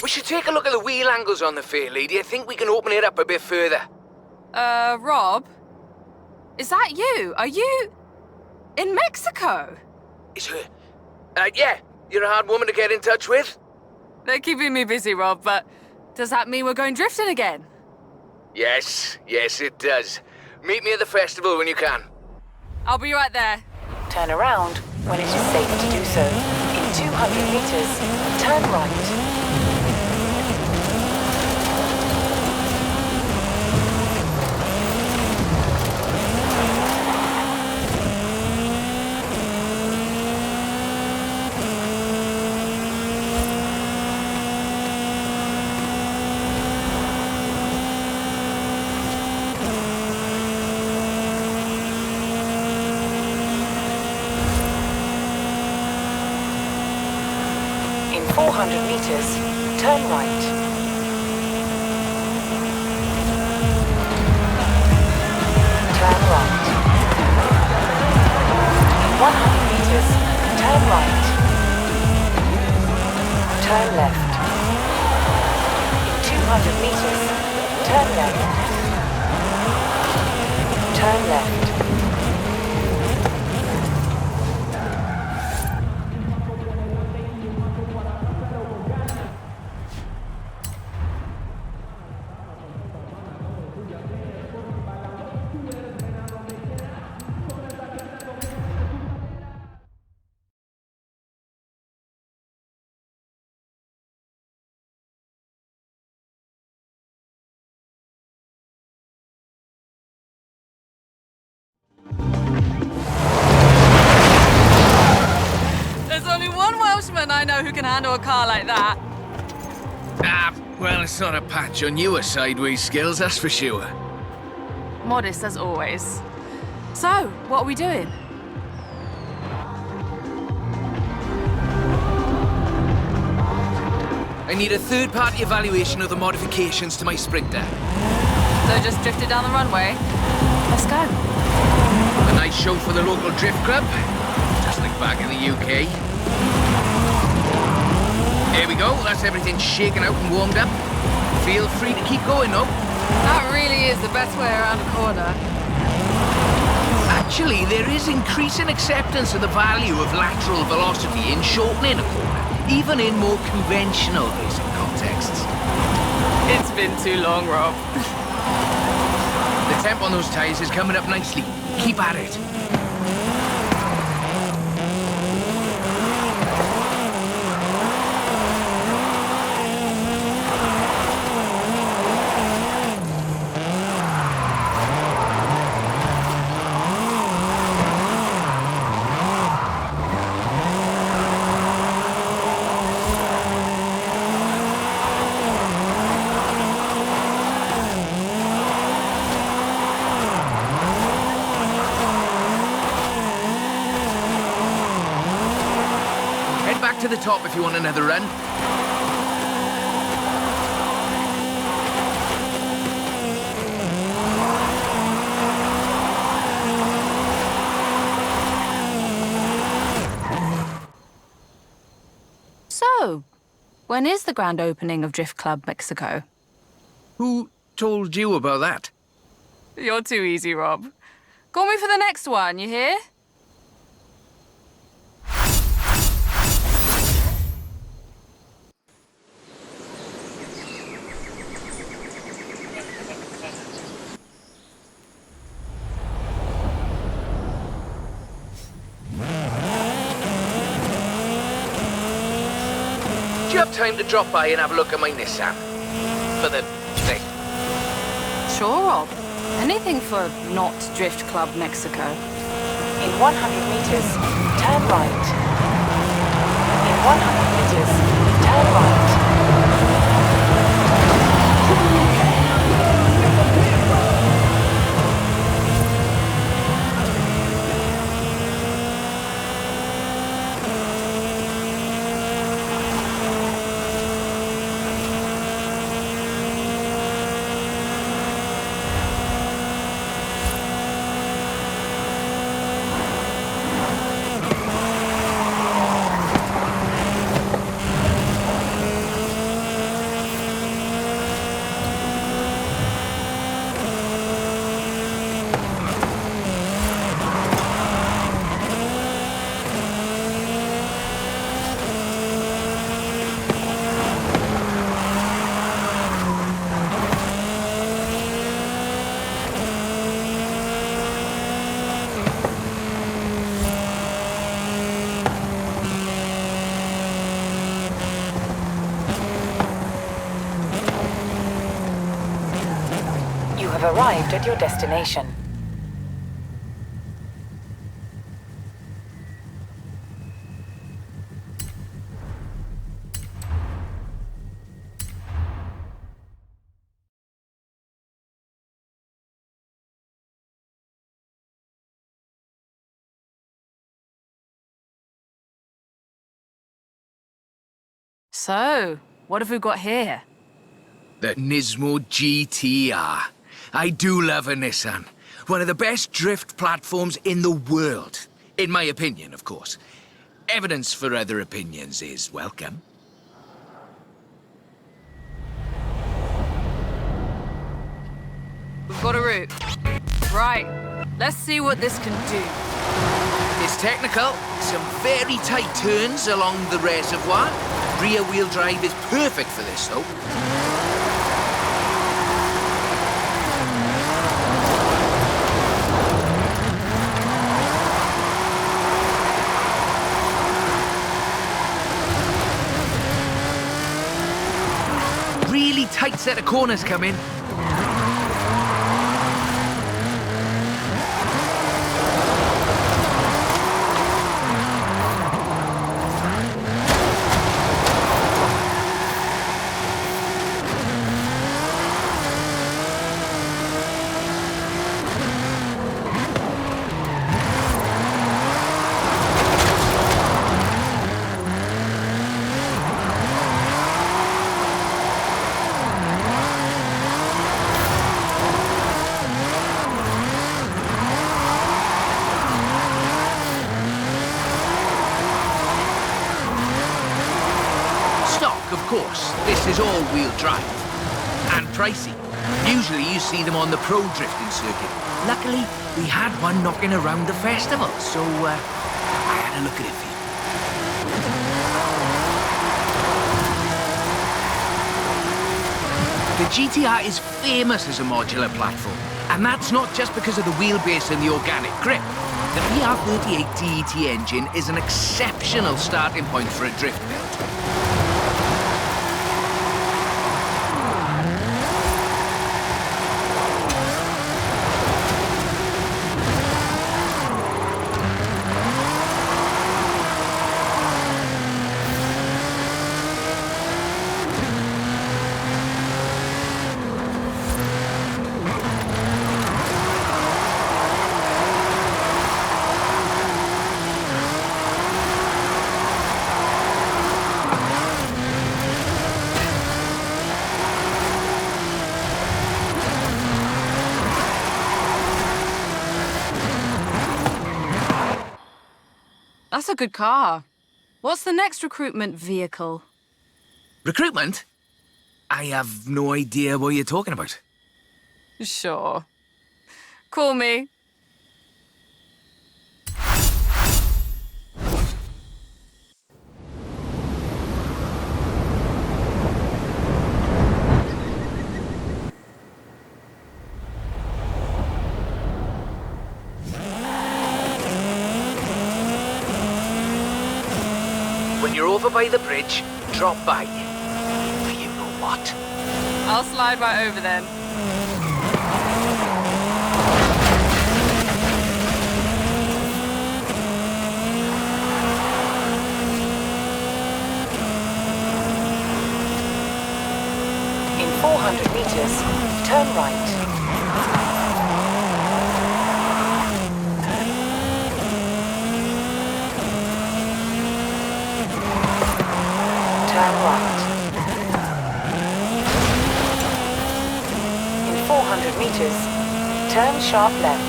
We should take a look at the wheel angles on the fair lady. I think we can open it up a bit further. Rob? Is that you? Are you... in Mexico? It's her. Yeah. You're a hard woman to get in touch with. They're keeping me busy, Rob, but does that mean we're going drifting again? Yes, it does. Meet me at the festival when you can. I'll be right there. Turn around when it is safe to do so. In 200 meters, turn right. In 400 meters, turn right. Turn right. In 100 meters, turn right. Turn left. In 200 meters, turn left. Turn left. There's only one Welshman I know who can handle a car like that. Well, it's not a patch on your sideways skills, that's for sure. Modest as always. So, what are we doing? I need a third-party evaluation of the modifications to my Sprinter. So just drifted down the runway? Let's go. A nice show for the local drift club, just like back in the UK. There we go, that's everything shaken out and warmed up. Feel free to keep going, though. That really is the best way around a corner. Actually, there is increasing acceptance of the value of lateral velocity in shortening a corner, even in more conventional racing contexts. It's been too long, Rob. The temp on those tyres is coming up nicely. Keep at it. To the top if you want another run. So, when is the grand opening of Drift Club Mexico? Who told you about that? You're too easy, Rob. Call me for the next one, you hear? Do you have time to drop by and have a look at my Nissan? For the thing. Sure, Rob. Anything for not Drift Club Mexico. In 100 meters, turn right. In 100 meters, turn right. have arrived at your destination. So, what have we got here? The Nismo GTR. I do love a Nissan. One of the best drift platforms in the world. In my opinion, of course. Evidence for other opinions is welcome. We've got a route. Right, let's see what this can do. It's technical. Some very tight turns along the reservoir. Rear-wheel drive is perfect for this, though. Really tight set of corners coming. Of course, this is all-wheel drive. And pricey. Usually you see them on the pro drifting circuit. Luckily, we had one knocking around the festival, so I had a look at it for you. The GTR is famous as a modular platform, and that's not just because of the wheelbase and the organic grip. The VR38 DET engine is an exceptional starting point for a drift build. That's a good car. What's the next recruitment vehicle? Recruitment? I have no idea what you're talking about. Sure. Call me. When you're over by the bridge, drop by. You know what? I'll slide right over then. In 400 meters, turn right. Turn right. In 400 meters, turn sharp left.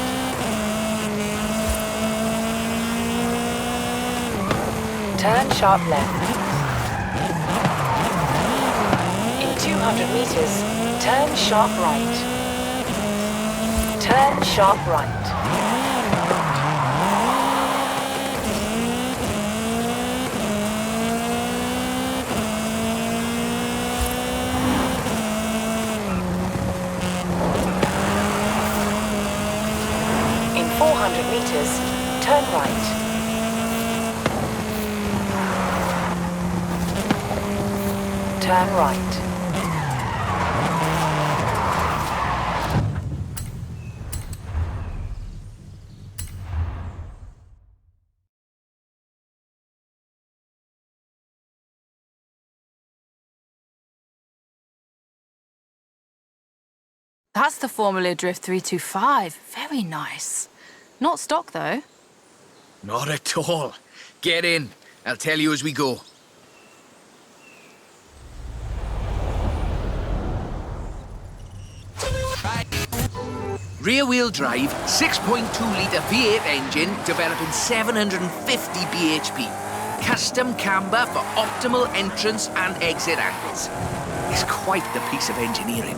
Turn sharp left. In 200 meters, turn sharp right. Turn sharp right. In 400 meters, turn right. Turn right. That's the Formula Drift 325. Very nice. Not stock, though. Not at all. Get in. I'll tell you as we go. Rear-wheel drive, 6.2-litre V8 engine, developing 750 bhp. Custom camber for optimal entrance and exit angles. It's quite the piece of engineering.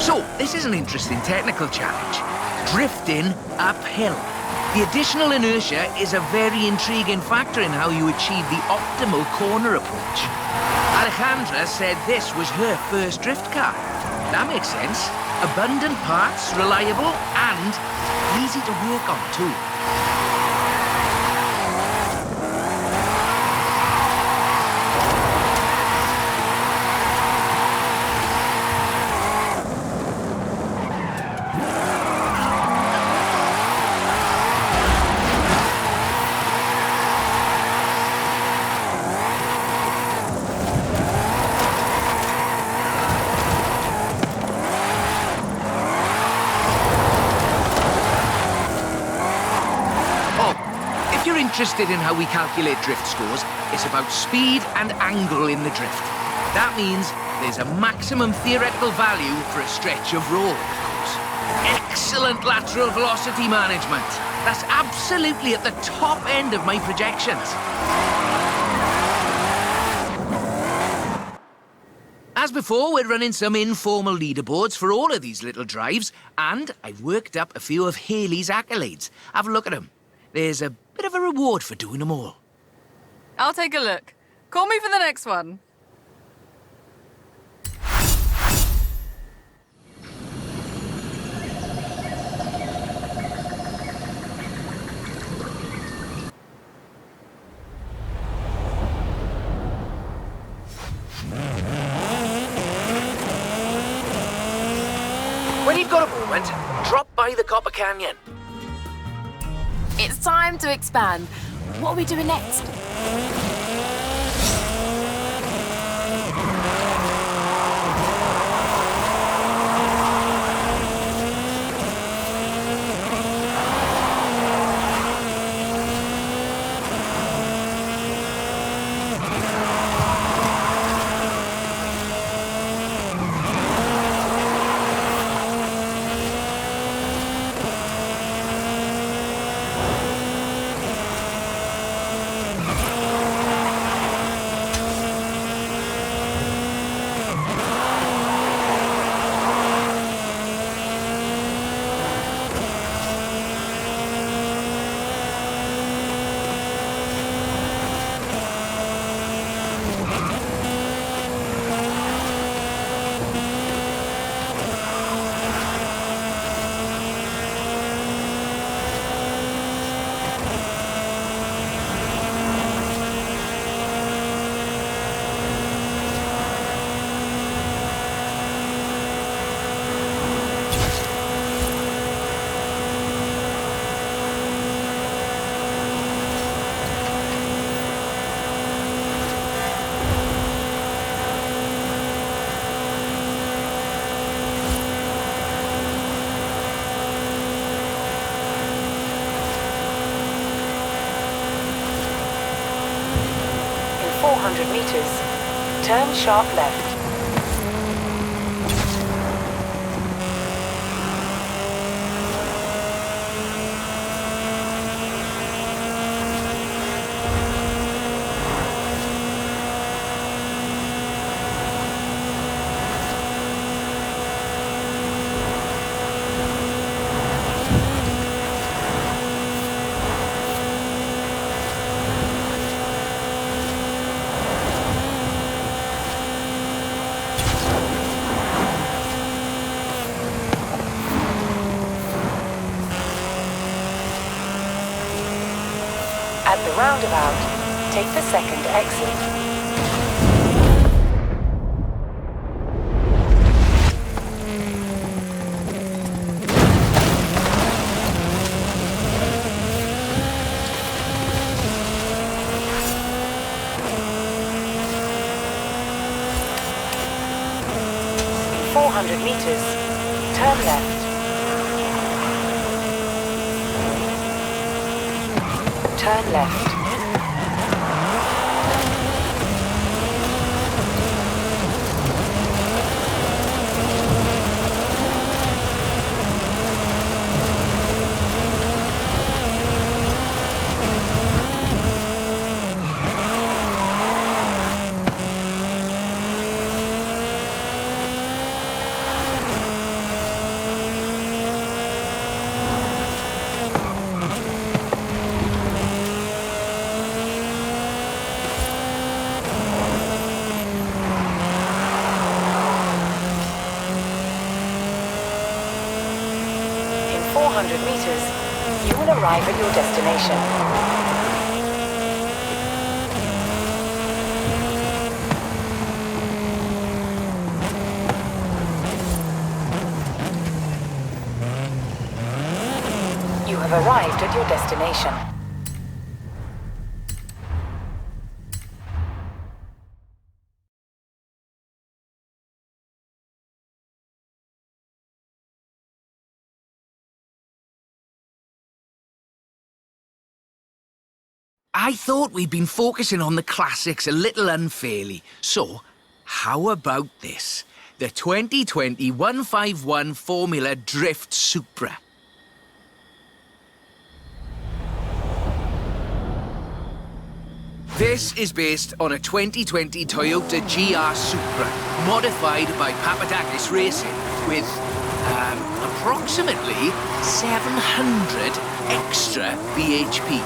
So, this is an interesting technical challenge. Drifting uphill. The additional inertia is a very intriguing factor in how you achieve the optimal corner approach. Alejandra said this was her first drift car. That makes sense. Abundant parts, reliable, and easy to work on too. Interested in how we calculate drift scores, it's about speed and angle in the drift. That means there's a maximum theoretical value for a stretch of road, of course. Excellent lateral velocity management. That's absolutely at the top end of my projections. As before, we're running some informal leaderboards for all of these little drives, and I've worked up a few of Haley's accolades. Have a look at them. There's a bit of a reward for doing them all. I'll take a look. Call me for the next one. When you've got a moment, drop by the Copper Canyon. It's time to expand. What are we doing next? 400 meters, turn sharp left. At the roundabout, take the second exit. In 400 meters, turn left. Turn left. In 400 meters, you will arrive at your destination. You have arrived at your destination. I thought we'd been focusing on the classics a little unfairly. So, how about this? The 2020 151 Formula Drift Supra. This is based on a 2020 Toyota GR Supra, modified by Papadakis Racing, with approximately 700 extra bhp.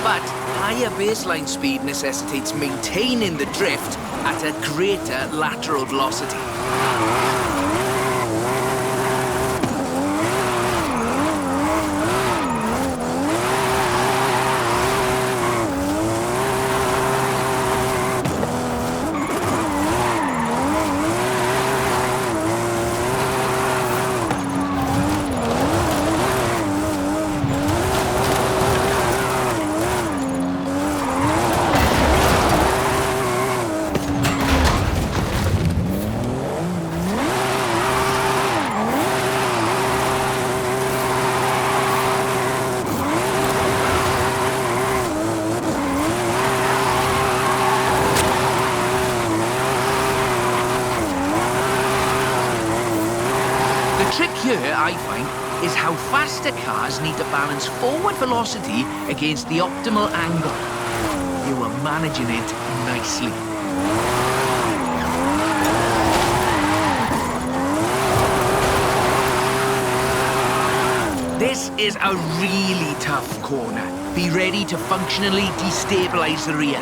But higher baseline speed necessitates maintaining the drift at a greater lateral velocity. The trick here, I find, is how faster cars need to balance forward velocity against the optimal angle. You are managing it nicely. This is a really tough corner. Be ready to functionally destabilize the rear.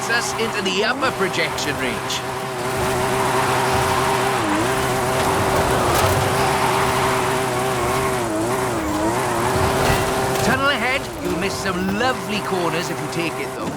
Us into the upper projection range. miss some lovely corners if you take it, though.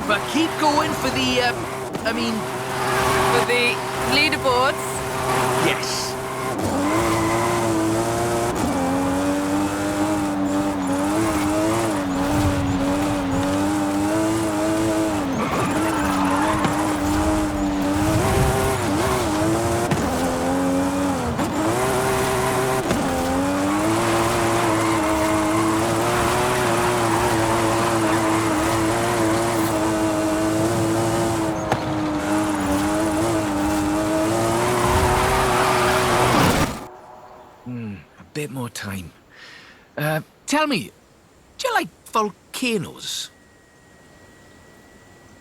But keep going for the, For the leaderboards? Yes. Bit more time. Tell me, do you like volcanoes?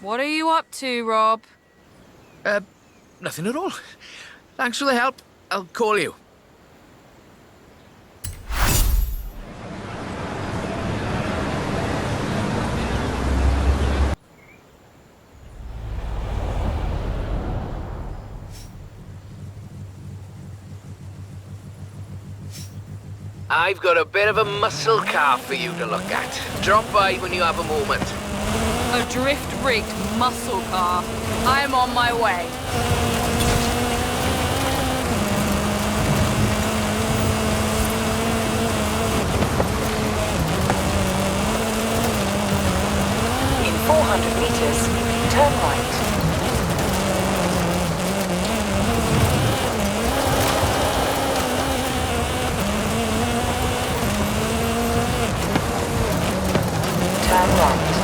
What are you up to, Rob? Nothing at all. Thanks for the help. I'll call you. I've got a bit of a muscle car for you to look at. Drop by when you have a moment. A drift-rigged muscle car. I'm on my way. In 400 meters, turn right. Turn right.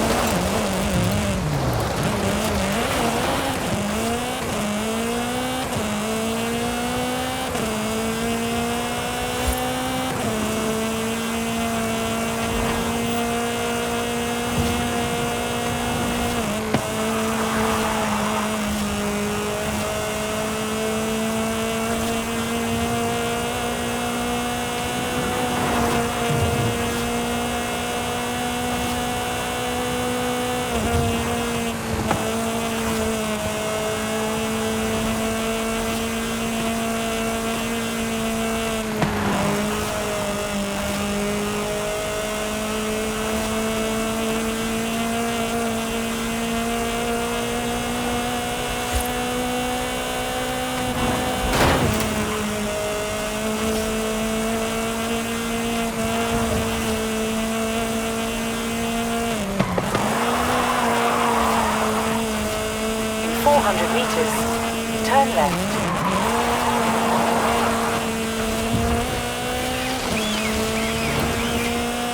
Turn left.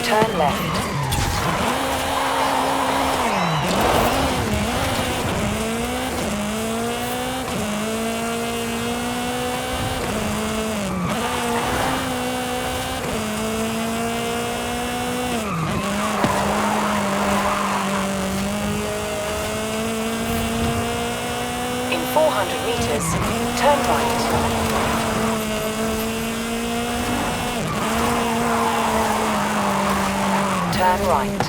Turn left. In 400 meters, turn right. Turn right.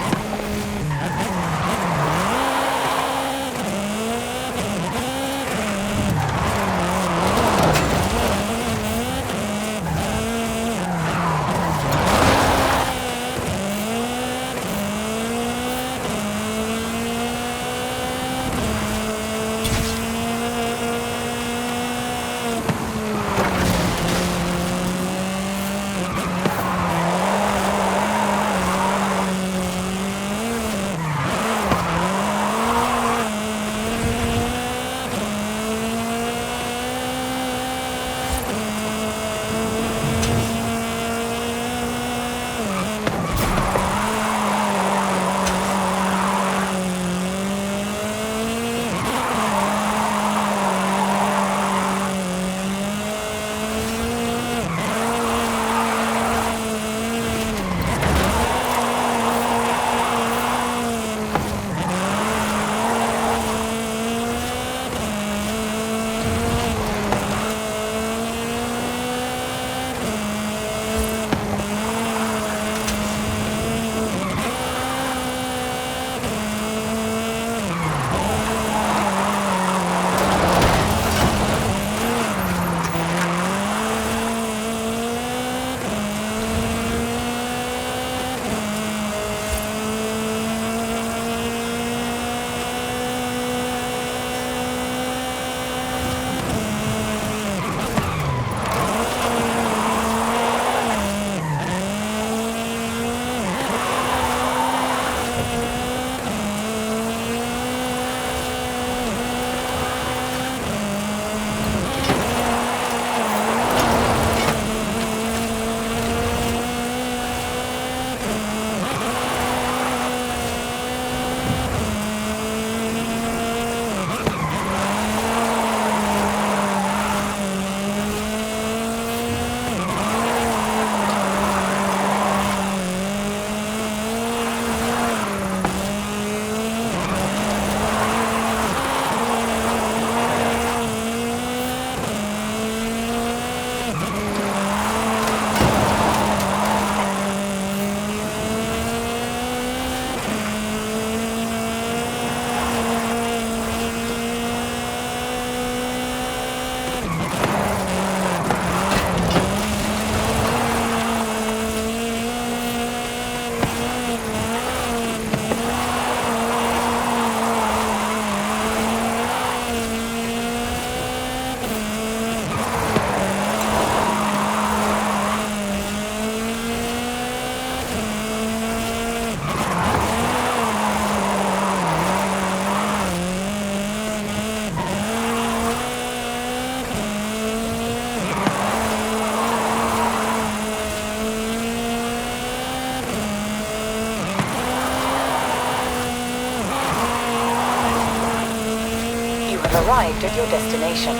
arrived at your destination.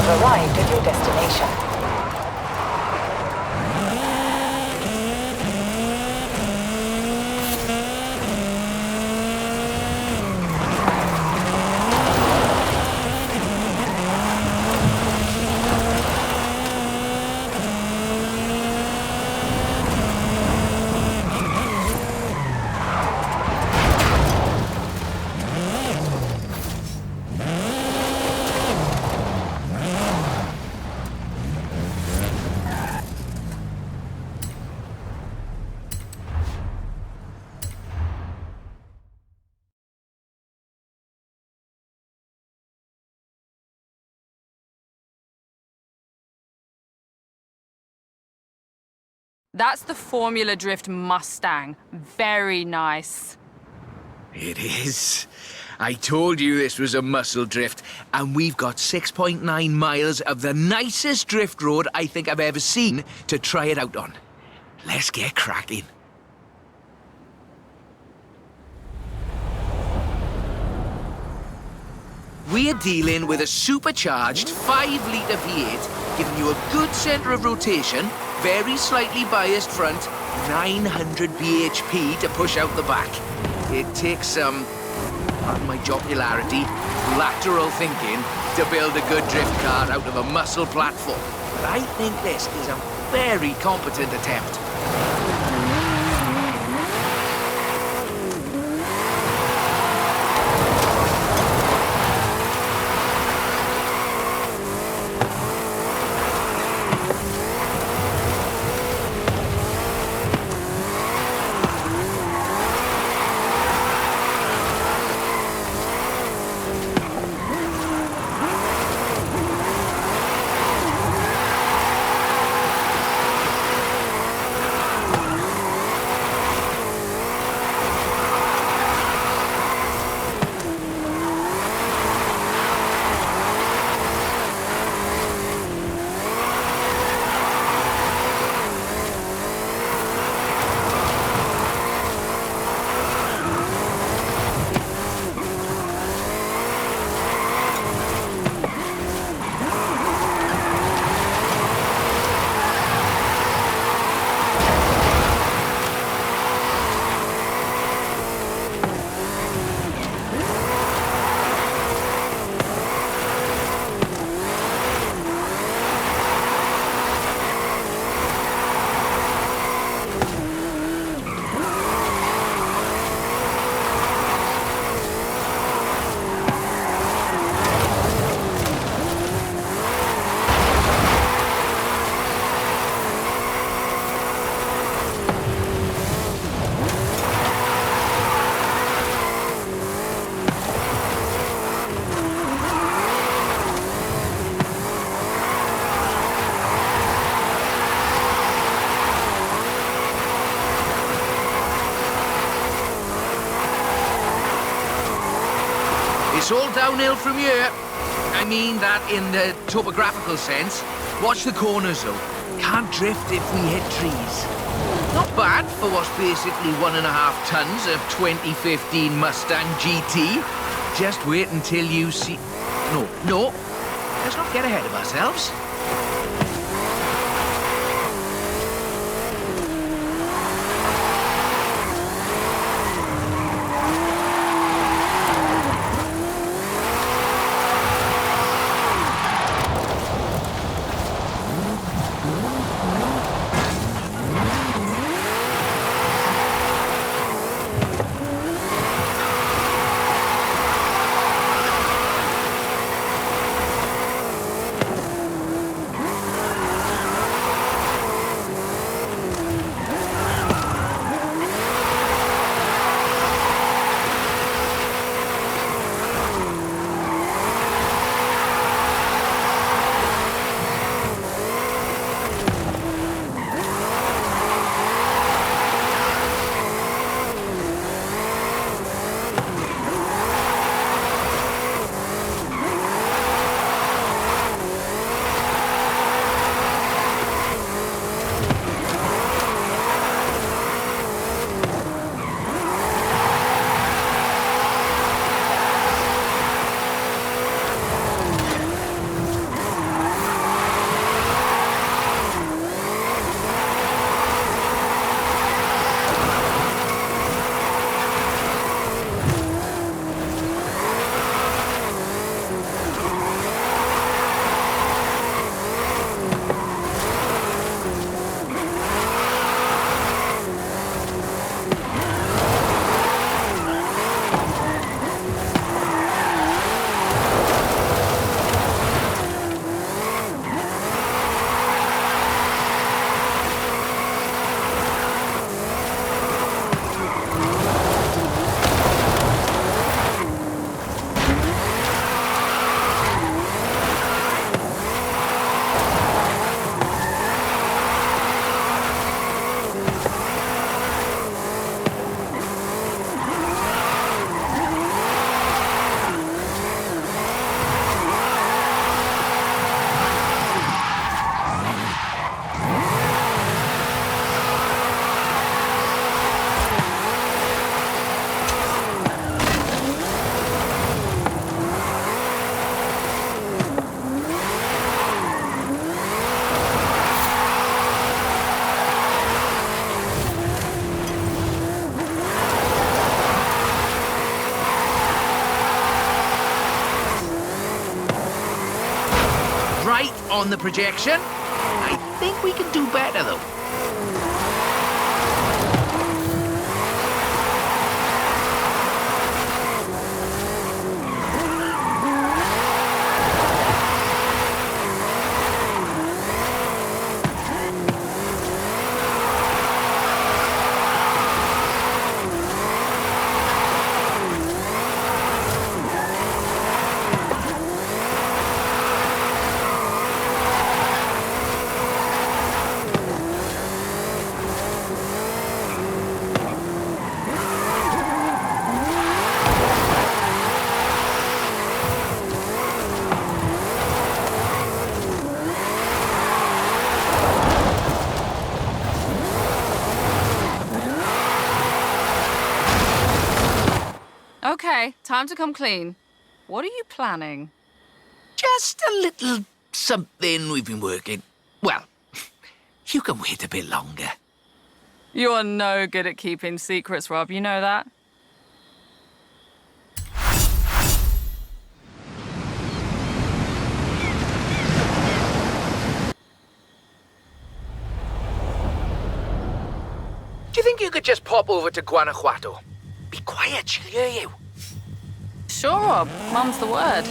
Arrived at your destination. That's the Formula Drift Mustang. Very nice. It is. I told you this was a muscle drift, and we've got 6.9 miles of the nicest drift road I think I've ever seen to try it out on. Let's get cracking. We're dealing with a supercharged 5-litre V8, giving you a good centre of rotation, very slightly biased front, 900 bhp to push out the back. It takes some, pardon my jocularity, lateral thinking to build a good drift car out of a muscle platform. But I think this is a very competent attempt. It's all downhill from here. I mean that in the topographical sense. Watch the corners, though. Can't drift if we hit trees. Not bad for what's basically 1.5 tons of 2015 Mustang GT. Just wait until you see... No. Let's not get ahead of ourselves. on the projection. I think we can do better, though. Okay, time to come clean. What are you planning? Just a little something we've been working. Well, you can wait a bit longer. You are no good at keeping secrets, Rob. You know that? Do you think you could just pop over to Guanajuato? Be quiet, she'll hear you. Sure, Rob. Mum's the word.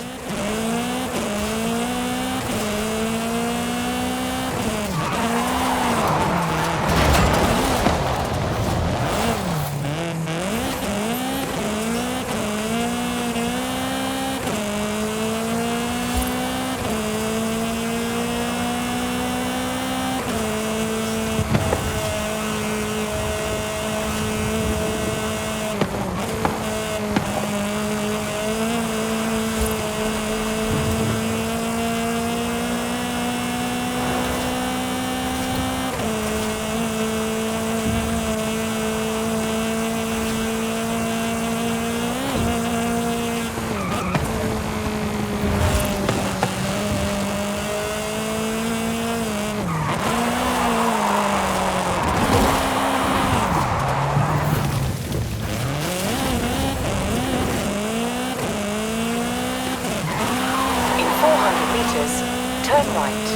Turn right.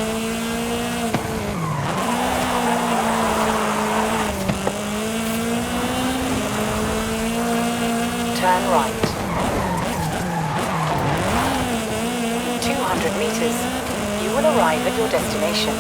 Turn right. 200 meters, you will arrive at your destination.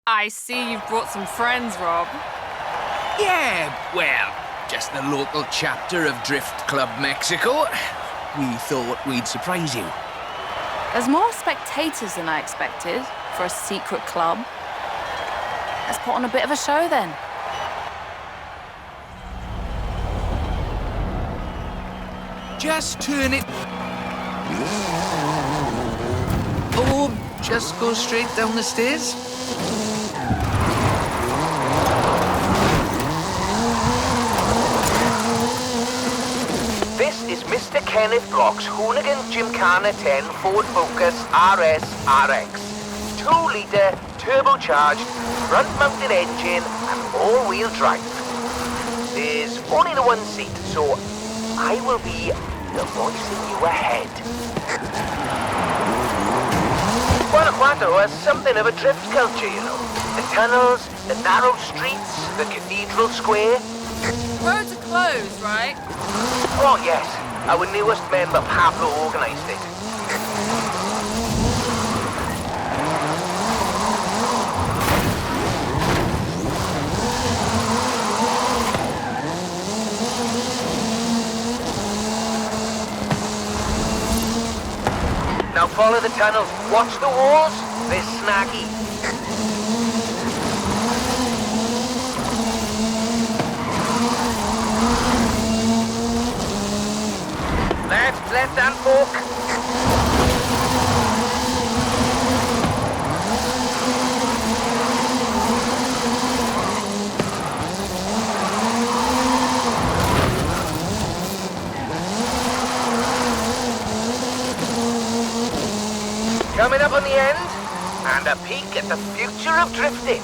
I see you've brought some friends, Rob. Yeah, well, just the local chapter of Drift Club Mexico. We thought we'd surprise you. There's more spectators than I expected for a secret club. Let's put on a bit of a show then. Just turn it. Oh, just go straight down the stairs. This is Mr. Kenneth Block's Hoonigan Gymkhana 10 Ford Focus RS RX. 2-litre, turbocharged, front-mounted engine and all-wheel drive. There's only the one seat, so I will be the voice in your head. Guanajuato has something of a drift culture, you know. The tunnels, the narrow streets, the cathedral square. Roads are closed, right? Oh, yes. Our newest member, Pablo, organised it. Now follow the tunnels. Watch the walls. They're snaggy. Left hand fork. Coming up on the end, and a peek at the future of drifting.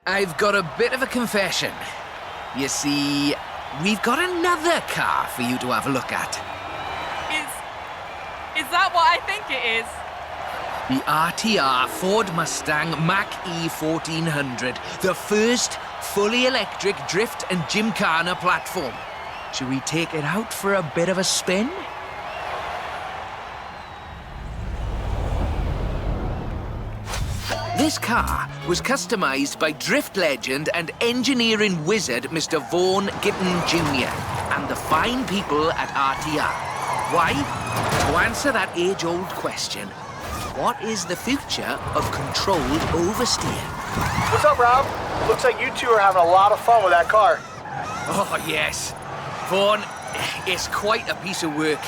I've got a bit of a confession. You see, we've got another car for you to have a look at. Is that what I think it is? The RTR Ford Mustang Mach-E 1400, the first fully electric drift and gymkhana platform. Should we take it out for a bit of a spin? This car was customized by drift legend and engineering wizard Mr. Vaughan Gitton Jr. and the fine people at RTR. Why? To answer that age-old question, what is the future of controlled oversteer? What's up, Rob? Looks like you two are having a lot of fun with that car. Oh, yes. Vaughan, it's quite a piece of work.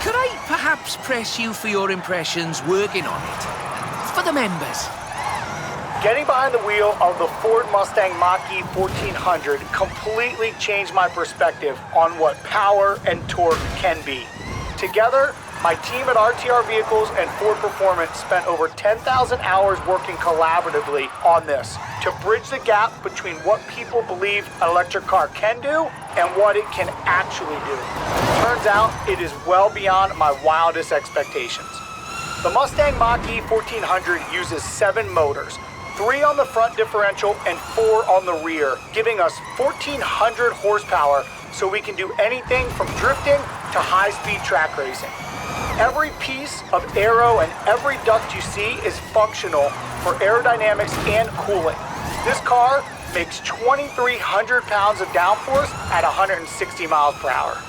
Could I perhaps press you for your impressions working on it? For the members. Getting behind the wheel of the Ford Mustang Mach-E 1400 completely changed my perspective on what power and torque can be. Together, my team at RTR Vehicles and Ford Performance spent over 10,000 hours working collaboratively on this to bridge the gap between what people believe an electric car can do and what it can actually do. Turns out, it is well beyond my wildest expectations. The Mustang Mach-E 1400 uses 7 motors, 3 on the front differential and 4 on the rear, giving us 1,400 horsepower so we can do anything from drifting to high-speed track racing. Every piece of aero and every duct you see is functional for aerodynamics and cooling. This car makes 2,300 pounds of downforce at 160 miles per hour.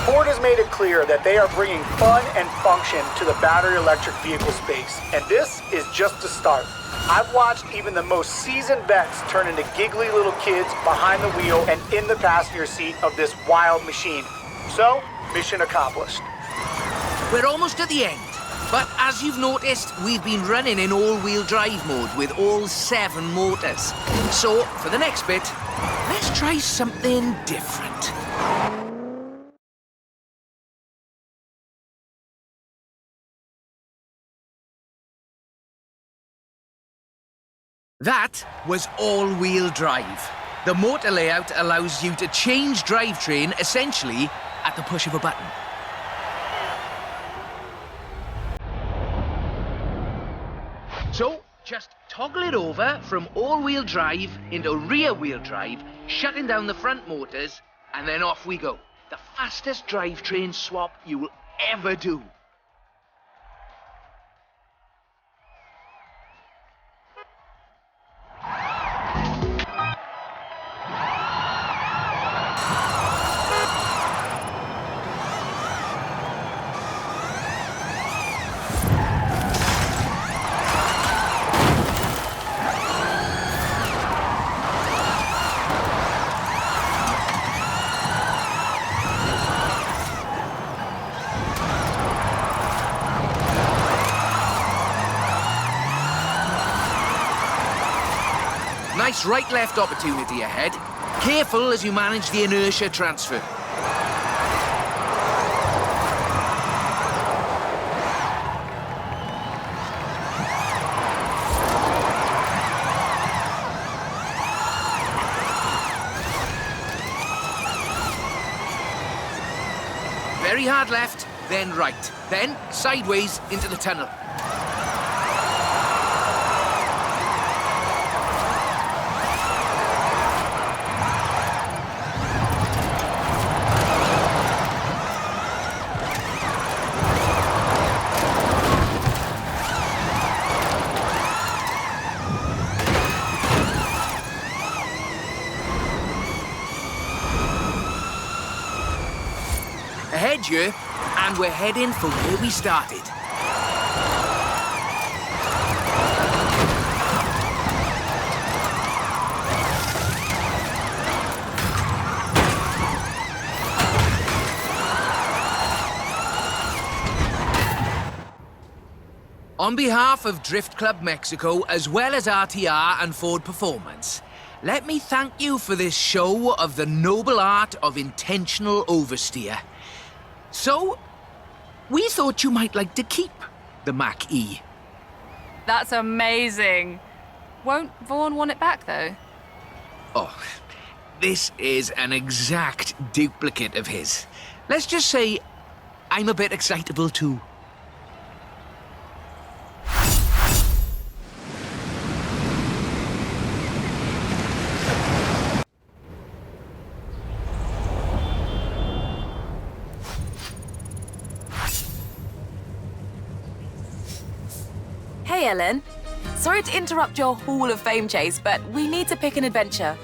Ford has made it clear that they are bringing fun and function to the battery electric vehicle space, and this is just the start. I've watched even the most seasoned vets turn into giggly little kids behind the wheel and in the passenger seat of this wild machine. So, mission accomplished. We're almost at the end, but as you've noticed, we've been running in all-wheel drive mode with all 7 motors. So, for the next bit, let's try something different. That was all-wheel drive. The motor layout allows you to change drivetrain essentially at the push of a button. So, just toggle it over from all-wheel drive into rear-wheel drive, shutting down the front motors, and then off we go. The fastest drivetrain swap you will ever do. Nice right-left opportunity ahead. Careful as you manage the inertia transfer. Very hard left, then right, then sideways into the tunnel. Ahead here, and we're heading for where we started. On behalf of Drift Club Mexico, as well as RTR and Ford Performance, let me thank you for this show of the noble art of intentional oversteer. So, we thought you might like to keep the Mach-E. That's amazing. Won't Vaughan want it back, though? Oh, this is an exact duplicate of his. Let's just say I'm a bit excitable too. Hey, Ellen. Sorry to interrupt your Hall of Fame chase, but we need to pick an adventure.